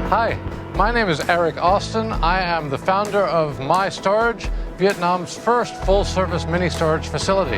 Hi, my name is Aric Austin. I am the founder of MyStorage, Vietnam's first full-service mini storage facility.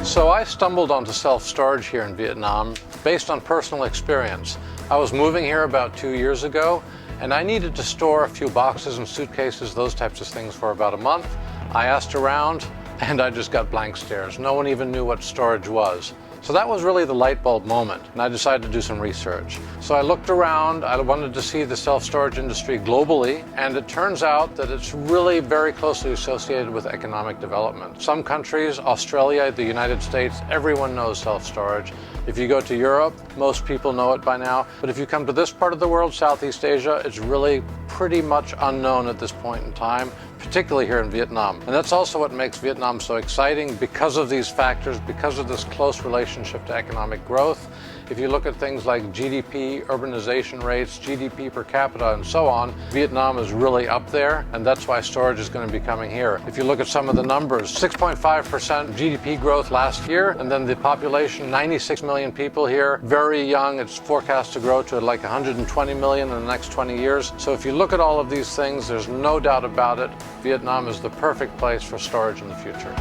So I stumbled onto self-storage here in Vietnam based on personal experience. I was moving here about 2 years ago, and I needed to store a few boxes and suitcases, those types of things, for about a month. I asked around, and I just got blank stares. No one even knew what storage was. So that was really the light bulb moment, and I decided to do some research. So I looked around, I wanted to see the self-storage industry globally, and it turns out that it's really very closely associated with economic development. Some countries, Australia, the United States, everyone knows self-storage. If you go to Europe, most people know it by now. But if you come to this part of the world, Southeast Asia, it's really pretty much unknown at this point in time, particularly here in Vietnam. And that's also what makes Vietnam so exciting, because of these factors, because of this close relationship to economic growth. If you look at things like GDP, urbanization rates, GDP per capita, and so on, Vietnam is really up there, and that's why storage is going to be coming here. If you look at some of the numbers, 6.5% GDP growth last year, and then the population, 96 million people here, very young. It's forecast to grow to like 120 million in the next 20 years. So if you look at all of these things, there's no doubt about it, Vietnam is the perfect place for storage in the future.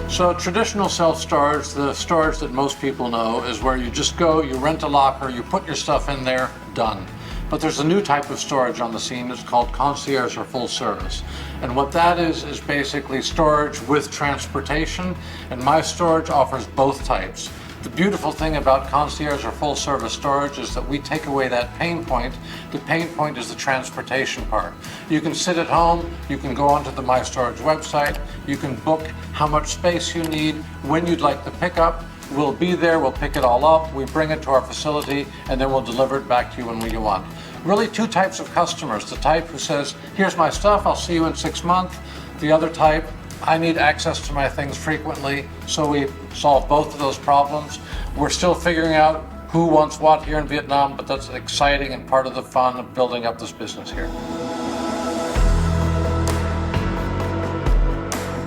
So traditional self-storage, the storage that most people know, is where you just go, you rent a locker, you put your stuff in there, done. But there's a new type of storage on the scene. It's called concierge or full service. And what that is basically storage with transportation, and MyStorage offers both types. The beautiful thing about concierge or full service storage is that we take away that pain point. The pain point is the transportation part. You can sit at home, you can go onto the MyStorage website, you can book how much space you need, when you'd like the pickup. We'll be there, we'll pick it all up, we bring it to our facility, and then we'll deliver it back to you when we want. Really two types of customers. The type who says, here's my stuff, I'll see you in 6 months. The other type, I need access to my things frequently, so we solve both of those problems. We're still figuring out who wants what here in Vietnam, but that's exciting and part of the fun of building up this business here.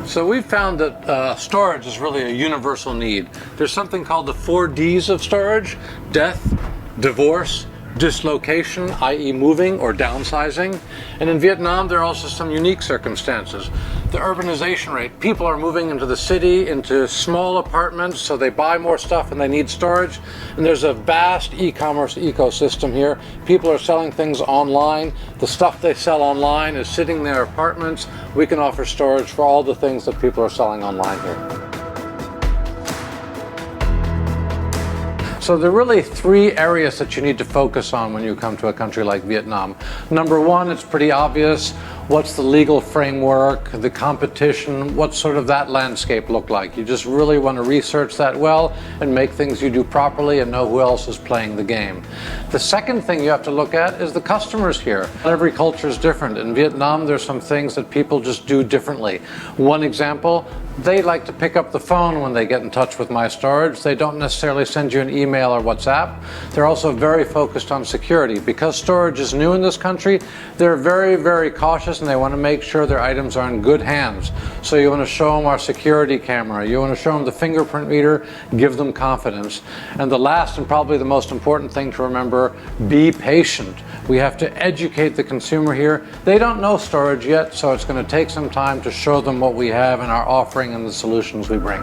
So we've found that storage is really a universal need. There's something called the 4 Ds of storage: death, divorce, dislocation, i.e. moving or downsizing. And in Vietnam, there are also some unique circumstances. The urbanization rate. People are moving into the city, into small apartments, so they buy more stuff and they need storage. And there's a vast e-commerce ecosystem here. People are selling things online. The stuff they sell online is sitting in their apartments. We can offer storage for all the things that people are selling online here. So there are really 3 areas that you need to focus on when you come to a country like Vietnam. Number 1, it's pretty obvious. What's the legal framework, the competition, what sort of that landscape look like? You just really want to research that well and make things you do properly and know who else is playing the game. The second thing you have to look at is the customers here. Every culture is different. In Vietnam, there's some things that people just do differently. One example, they like to pick up the phone when they get in touch with MyStorage. They don't necessarily send you an email or WhatsApp. They're also very focused on security. Because storage is new in this country, they're very, very cautious, and they want to make sure their items are in good hands. So you want to show them our security camera, you want to show them the fingerprint meter, give them confidence. And the last and probably the most important thing to remember, be patient. We have to educate the consumer here. They don't know storage yet, so it's going to take some time to show them what we have in our offering and the solutions we bring.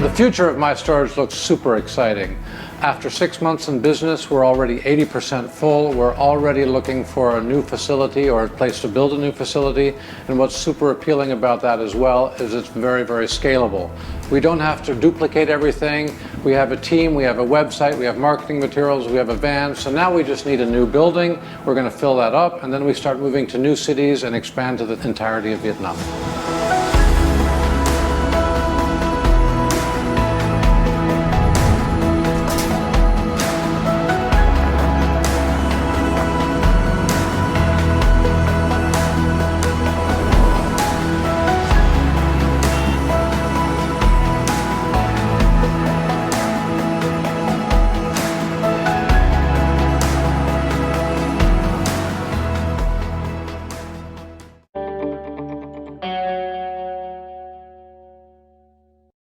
The future of MyStorage looks super exciting. After 6 months in business, we're already 80% full. We're already looking for a new facility or a place to build a new facility. And what's super appealing about that as well is it's very, very scalable. We don't have to duplicate everything. We have a team, we have a website, we have marketing materials, we have a van. So now we just need a new building. We're going to fill that up, and then we start moving to new cities and expand to the entirety of Vietnam.